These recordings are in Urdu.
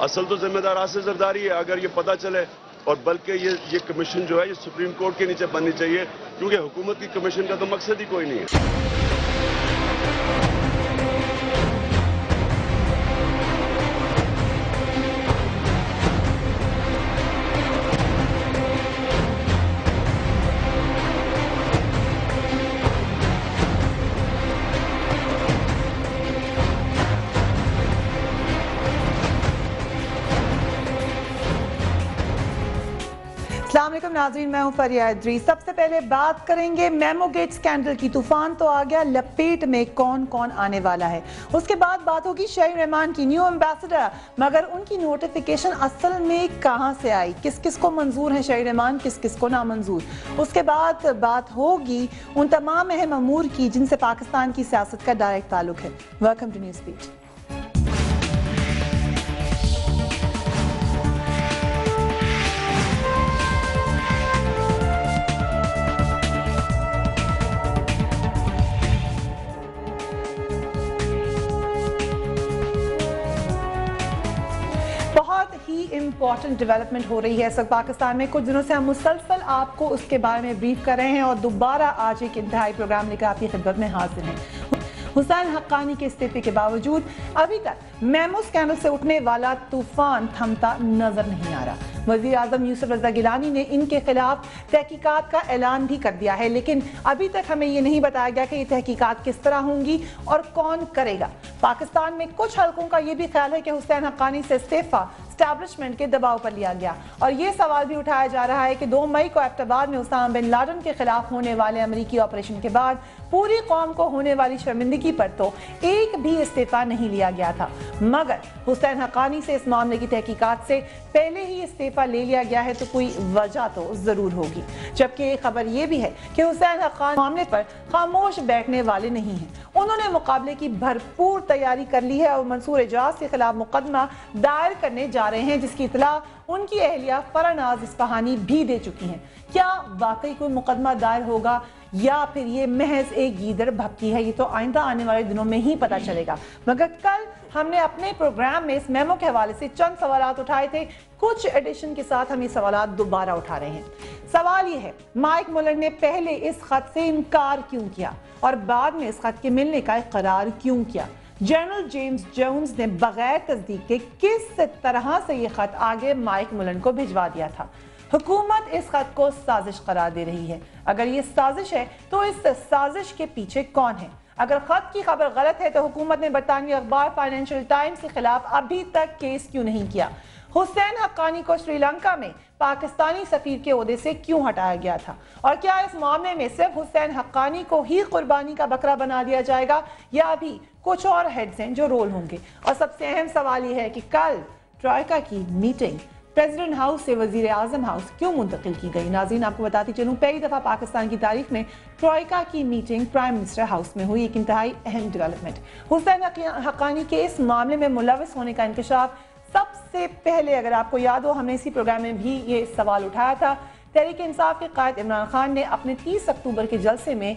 اصل تو ذمہ دار آصف زرداری ہے اگر یہ پتہ چلے، اور بلکہ یہ کمیشن جو ہے یہ سپریم کورٹ کے نیچے بننی چاہیے، کیونکہ حکومت کی کمیشن کا تو مقصد ہی کوئی نہیں ہے۔ السلام علیکم ناظرین، میں ہوں فریہ ادری۔ سب سے پہلے بات کریں گے میمو گیٹ سکینڈل کی۔ طوفان تو آ گیا، لپیٹ میں کون کون آنے والا ہے۔ اس کے بعد بات ہوگی شاہین رحمان کی، نیو ایمبیسڈر، مگر ان کی نوٹیفیکیشن اصل میں کہاں سے آئی، کس کس کو منظور ہے شاہین رحمان، کس کس کو نامنظور۔ اس کے بعد بات ہوگی ان تمام اہم امور کی جن سے پاکستان کی سیاست کا ڈائریکٹ تعلق ہے۔ Welcome to news beat. Important development ہو رہی ہے اس وقت پاکستان میں۔ کچھ دنوں سے ہم مسلسل آپ کو اس کے بارے میں بریف کر رہے ہیں اور دوبارہ آج ایک انتہائی پروگرام لے کر آپ کی خدمت میں حاضر ہیں۔ حسین حقانی کے استعفے کے باوجود ابھی تک میمو سکینڈل سے اٹھنے والا طوفان تھمتا نظر نہیں آ رہا۔ وزیر اعظم یوسف رضا گیلانی نے ان کے خلاف تحقیقات کا اعلان بھی کر دیا ہے، لیکن ابھی تک ہمیں یہ نہیں بتایا گیا کہ یہ تحقیقات کس طرح ہوں گی اور کون کرے گا۔ پاکستان میں کچھ حلقوں کا یہ بھی خیال ہے کہ حسین حقانی سے استعفیٰ اسٹیبلشمنٹ کے دباؤ پر لیا گیا، اور یہ سوال بھی اٹھایا جا رہا ہے کہ 2 مئی کو ایبٹ آباد میں اسامہ بن لادن کے خلاف ہونے والے امریکی آپریشن کے بعد پوری قوم کو ہونے والی شرمندگی پر تو ایک بھی استعفیٰ نہیں لیا گیا تھا، مگر حسین حقانی سے اس معاملے کی تحقیقات سے پہلے ہی استعفیٰ لے لیا گیا ہے تو کوئی وجہ تو ضرور ہوگی۔ جبکہ ایک خبر یہ بھی ہے کہ حسین حقانی معاملے پر خاموش بیٹھنے والے نہیں ہیں، انہوں نے مقابلے کی بھرپور تیاری کر لی ہے اور منصور اعجاز کے خلاف مقدمہ دائر کرنے جا رہے ہیں، جس کی اطلاع ان کی اہلیہ فرناز اصفہانی بھی دے چکی ہیں۔ کیا واقعی کوئی مقدمہ دائر ہوگا یا پھر یہ محض ایک گیدڑ بھپکی ہے، یہ تو آئندہ آنے والے دنوں میں ہی پتہ چلے گا۔ مگر کل ہم نے اپنے پروگرام میں اس میمو کے حوالے سے چند سوالات اٹھائے تھے، کچھ ایڈیشن کے ساتھ ہم یہ سوالات دوبارہ اٹھا رہے ہیں۔ سوال یہ ہے، مائک ملر نے پہلے اس خط سے انکار کیوں کیا اور بعد میں اس خط کے ملنے کا اقرار کیوں کیا؟ جنرل جیمز جونز نے بغیر تصدیق کے کس طرح سے یہ خط آگے مائک ملر کو بھجوا دیا تھا؟ حکومت اس خط کو سازش قرار دے رہی ہے۔ اگر یہ سازش ہے تو اس سازش کے پیچھے کون ہے؟ اگر خط کی خبر غلط ہے تو حکومت نے برطانوی اخبار فائنینشل ٹائمز کے خلاف ابھی تک کیس کیوں نہیں کیا؟ حسین حقانی کو سری لنکا میں پاکستانی سفیر کے عہدے سے کیوں ہٹایا گیا تھا؟ اور کیا اس معاملے میں صرف حسین حقانی کو ہی قربانی کا بکرا بنا دیا جائے گا یا ابھی کچھ اور ہیڈز ہیں جو رول ہوں گے؟ اور سب سے اہم سوال یہ ہے کہ کل ٹرائیکا کی میٹنگ پریزیڈنٹ ہاؤس سے وزیر اعظم ہاؤس کیوں منتقل کی گئی؟ ناظرین آپ کو بتاتی چلوں، پہلی دفعہ پاکستان کی تاریخ میں ٹرائیکا کی میٹنگ پرائم منسٹر ہاؤس میں ہوئی، ایک انتہائی اہم ڈیولپمنٹ۔ حسین حقانی کے اس معاملے میں ملوث ہونے کا انکشاف سب سے پہلے، اگر آپ کو یاد ہو، ہم نے اسی پروگرام میں بھی یہ سوال اٹھایا تھا۔ تحریک انصاف کے قائد عمران خان نے اپنے 30 اکتوبر کے جلسے میں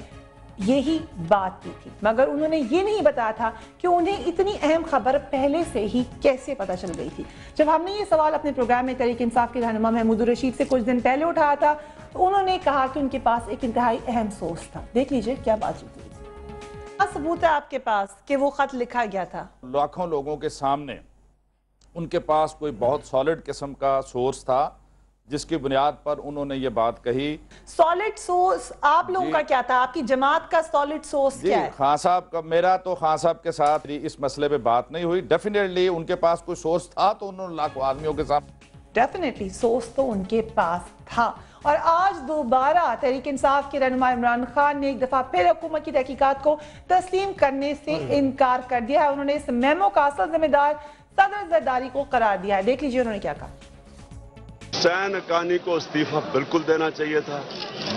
یہی بات کی تھی، مگر انہوں نے یہ نہیں بتایا تھا کہ انہیں اتنی اہم خبر پہلے سے ہی کیسے پتہ چل گئی تھی۔ جب ہم نے یہ سوال اپنے پروگرام میں تحریک انصاف کے رہنما محمود الرشید سے کچھ دن پہلے اٹھایا تھا تو انہوں نے کہا کہ ان کے پاس ایک انتہائی اہم سورس تھا۔ دیکھ لیجئے کیا بات چیت ہوئی تھی۔ کیا ثبوت ہے آپ کے پاس کہ وہ خط لکھا گیا تھا؟ لاکھوں لوگوں کے سامنے ان کے پاس کوئی بہت سالڈ قسم کا سورس تھا جس کی بنیاد پر انہوں نے یہ بات کہی۔ سالڈ سورس آپ لوگوں کا کیا تھا؟ آپ کی جماعت کا سالڈ سورس کیا ہے؟ خان صاحب کا، میرا تو خان صاحب کے ساتھ اس مسئلے پہ بات نہیں ہوئی۔ ڈیفینیٹلی ان کے پاس کوئی سورس تھا تو انہوں نے لاکھوں آدمیوں کے سامنے ڈیفینیٹلی سورس تو ان کے پاس تھا، اور آج دوبارہ تحریک انصاف کے رہنما عمران خان نے ایک دفعہ پھر حکومت کی تحقیقات کو تسلیم کرنے سے انکار کر دیا ہے۔ انہوں نے اس میمو کا اصل ذمہ دار صدر زرداری کو قرار دیا ہے۔ دیکھ لیجئے انہوں نے کیا کہا۔ حسین حقانی کو استعفیٰ بالکل دینا چاہیے تھا،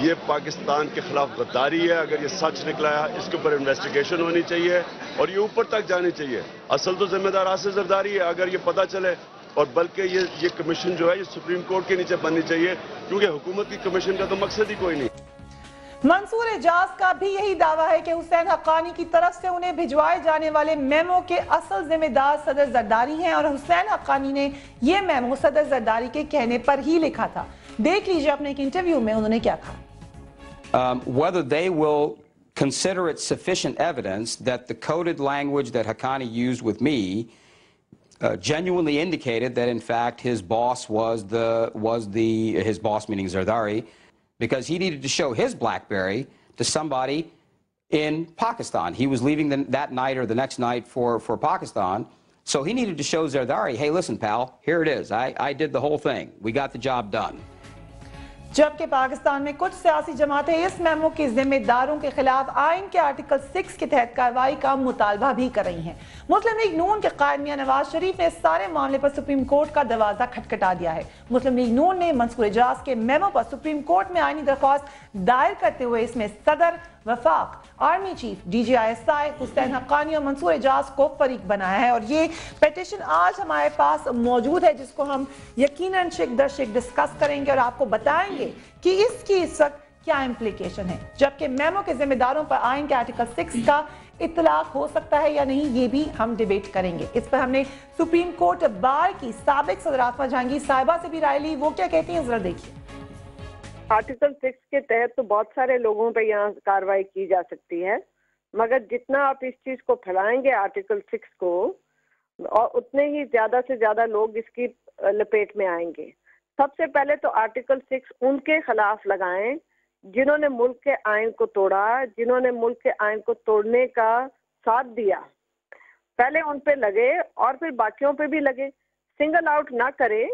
یہ پاکستان کے خلاف غداری ہے۔ اگر یہ سچ نکلا ہے اس کے اوپر انویسٹیگیشن ہونی چاہیے اور یہ اوپر تک جانی چاہیے۔ اصل تو ذمہ دار آصف زرداری ہے اگر یہ پتہ چلے، اور بلکہ یہ کمیشن جو ہے یہ سپریم کورٹ کے نیچے بننی چاہیے، کیونکہ حکومت کی کمیشن کا تو مقصد ہی کوئی نہیں۔ منصور اعجاز کا بھی یہی دعویٰ ہے کہ حسین حقانی کی طرف سے انہیں بھجوائے جانے والے میمو کے اصل ذمہ دار صدر زرداری ہیں اور حسین حقانی نے یہ میمو صدر زرداری کے کہنے پر ہی لکھا تھا. دیکھ لیجئے اپنے ایک انٹرویو میں انہوں نے کیا کہا. Whether they will consider it sufficient evidence that the coded language that Haqqani used with me genuinely indicated that in fact his boss his boss meaning Zardari, because he needed to show his BlackBerry to somebody in Pakistan. He was leaving that night or the next night for Pakistan, so he needed to show Zardari, hey listen pal, here it is, I did the whole thing, we got the job done. جبکہ پاکستان میں کچھ سیاسی جماعتیں اس میمو کے ذمہ داروں کے خلاف آئین کے آرٹیکل 6 کے تحت کارروائی کا مطالبہ بھی کر رہی ہیں. مسلم لیگ نون کے قائد میاں نواز شریف نے اس سارے معاملے پر سپریم کورٹ کا دروازہ کھٹکھٹا دیا ہے. مسلم لیگ نون نے منصور اعجاز کے میمو پر سپریم کورٹ میں آئینی درخواست دائر کرتے ہوئے اس میں صدر وفاق، army chief, D G I S I, Hussain Haqqani اور منصور اعجاز کو فریق بنایا ہے. اور یہ پیٹیشن آج ہمارے پاس موجود ہے جس کو ہم یقیناً شک در شک ڈسکس کریں گے اور آپ کو بتائیں گے کہ اس کی اس وقت کیا امپلیکیشن ہے. جبکہ میمو کے ذمہ داروں پر آئین کے آرٹیکل 6 کا اطلاق ہو سکتا ہے یا نہیں یہ بھی ہم ڈیبیٹ کریں گے. اس پر ہم نے سپریم کورٹ بار کی سابق صدر آصفہ جہانگیر صاحبہ سے بھی رائے لی. وہ کیا کہتی ہیں ذرا دیکھیے. آرٹیکل 6 کے تحت تو بہت سارے لوگوں پہ یہاں کارروائی کی جا سکتی ہے، مگر جتنا آپ اس چیز کو پھیلائیں گے آرٹیکل 6 کو، اور اتنے ہی زیادہ سے زیادہ لوگ اس کی لپیٹ میں آئیں گے. سب سے پہلے تو آرٹیکل 6 ان کے خلاف لگائیں جنہوں نے ملک کے آئین کو توڑا، جنہوں نے ملک کے آئین کو توڑنے کا ساتھ دیا. پہلے ان پہ لگے اور پھر باقیوں پہ بھی لگے، سنگل آؤٹ نہ کرے.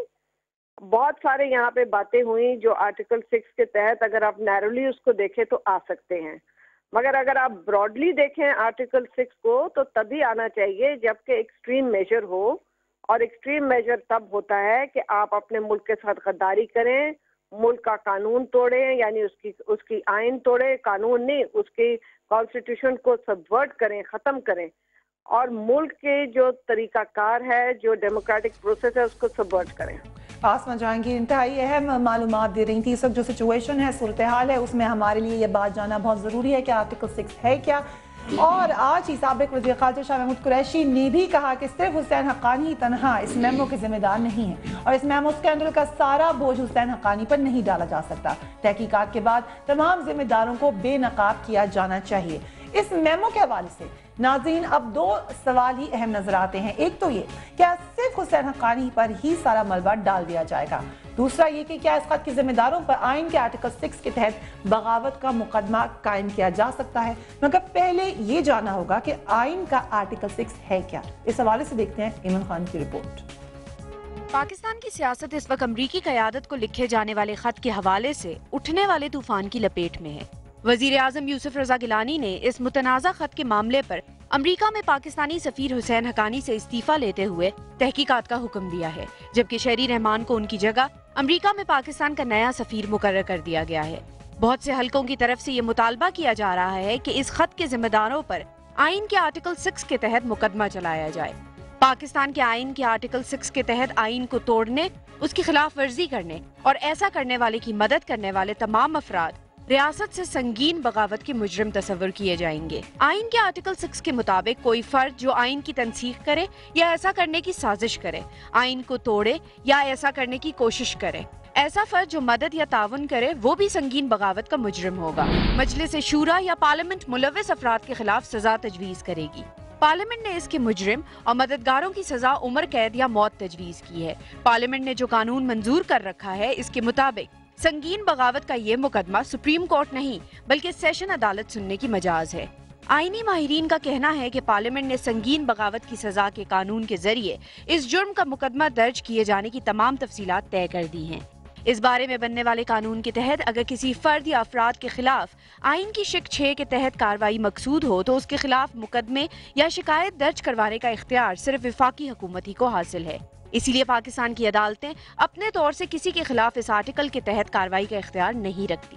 بہت سارے یہاں پہ باتیں ہوئیں جو آرٹیکل 6 کے تحت اگر آپ نیرولی اس کو دیکھیں تو آ سکتے ہیں، مگر اگر آپ براڈلی دیکھیں آرٹیکل 6 کو تو تبھی آنا چاہیے جبکہ ایکسٹریم میجر ہو. اور ایکسٹریم میجر تب ہوتا ہے کہ آپ اپنے ملک کے ساتھ غداری کریں، ملک کا قانون توڑیں، یعنی اس کی آئین توڑیں، قانون نہیں، اس کی کانسٹیٹیوشن کو سبورٹ کریں، ختم کریں، اور ملک کے جو طریقہ کار ہے، جو ڈیموکریٹک پروسیس ہے، اس کو سبورٹ کریں. آصفہ جہانگیر انتہائی اہم معلومات دے رہی تھی. اس وقت جو سچویشن ہے، صورتحال ہے، اس میں ہمارے لیے یہ بات جاننا بہت ضروری ہے کہ آرٹیکل 6 ہے کیا. اور آج ہی سابق وزیر خارجہ شاہ محمود قریشی نے بھی کہا کہ صرف حسین حقانی تنہا اس میمو کے ذمہ دار نہیں ہیں اور اس میمو اسکینڈل کا سارا بوجھ حسین حقانی پر نہیں ڈالا جا سکتا. تحقیقات کے بعد تمام ذمہ داروں کو بے نقاب کیا جانا چاہیے. اس میمو کے حوالے سے ناظرین اب دو سوال ہی اہم نظر آتے ہیں. ایک تو یہ کیا صرف حسین حقانی پر ہی سارا ملبہ ڈال دیا جائے گا، دوسرا یہ کہ کیا اس خط کے ذمہ داروں پر آئین کے آرٹیکل 6 کے تحت بغاوت کا مقدمہ قائم کیا جا سکتا ہے. مگر پہلے یہ جانا ہوگا کہ آئین کا آرٹیکل 6 ہے کیا. اس حوالے سے دیکھتے ہیں ایمن خان کی رپورٹ. پاکستان کی سیاست اس وقت امریکی قیادت کو لکھے جانے والے خط کے حوالے سے اٹھنے والے طوفان کی لپیٹ میں ہے. وزیر اعظم یوسف رضا گیلانی نے اس متنازع خط کے معاملے پر امریکہ میں پاکستانی سفیر حسین حقانی سے استعفیٰ لیتے ہوئے تحقیقات کا حکم دیا ہے، جبکہ شہری رحمان کو ان کی جگہ امریکہ میں پاکستان کا نیا سفیر مقرر کر دیا گیا ہے. بہت سے حلقوں کی طرف سے یہ مطالبہ کیا جا رہا ہے کہ اس خط کے ذمہ داروں پر آئین کے آرٹیکل 6 کے تحت مقدمہ چلایا جائے. پاکستان کے آئین کے آرٹیکل 6 کے تحت آئین کو توڑنے، اس کی خلاف ورزی کرنے اور ایسا کرنے والے کی مدد کرنے والے تمام افراد ریاست سے سنگین بغاوت کے مجرم تصور کیے جائیں گے. آئین کے آرٹیکل 6 کے مطابق کوئی فرد جو آئین کی تنسیخ کرے یا ایسا کرنے کی سازش کرے، آئین کو توڑے یا ایسا کرنے کی کوشش کرے، ایسا فرد جو مدد یا تعاون کرے وہ بھی سنگین بغاوت کا مجرم ہوگا. مجلس شورا یا پارلیمنٹ ملوث افراد کے خلاف سزا تجویز کرے گی. پارلیمنٹ نے اس کے مجرم اور مددگاروں کی سزا عمر قید یا موت تجویز کی ہے. پارلیمنٹ نے جو قانون منظور کر رکھا ہے اس کے مطابق سنگین بغاوت کا یہ مقدمہ سپریم کورٹ نہیں بلکہ سیشن عدالت سننے کی مجاز ہے. آئینی ماہرین کا کہنا ہے کہ پارلیمنٹ نے سنگین بغاوت کی سزا کے قانون کے ذریعے اس جرم کا مقدمہ درج کیے جانے کی تمام تفصیلات طے کر دی ہیں. اس بارے میں بننے والے قانون کے تحت اگر کسی فرد یا افراد کے خلاف آئین کی شق 6 کے تحت کارروائی مقصود ہو تو اس کے خلاف مقدمے یا شکایت درج کروانے کا اختیار صرف وفاقی حکومت ہی کو حاصل ہے. اسی لیے پاکستان کی عدالتیں اپنے طور سے کسی کے خلاف اس آرٹیکل کے تحت کارروائی کا اختیار نہیں رکھتی.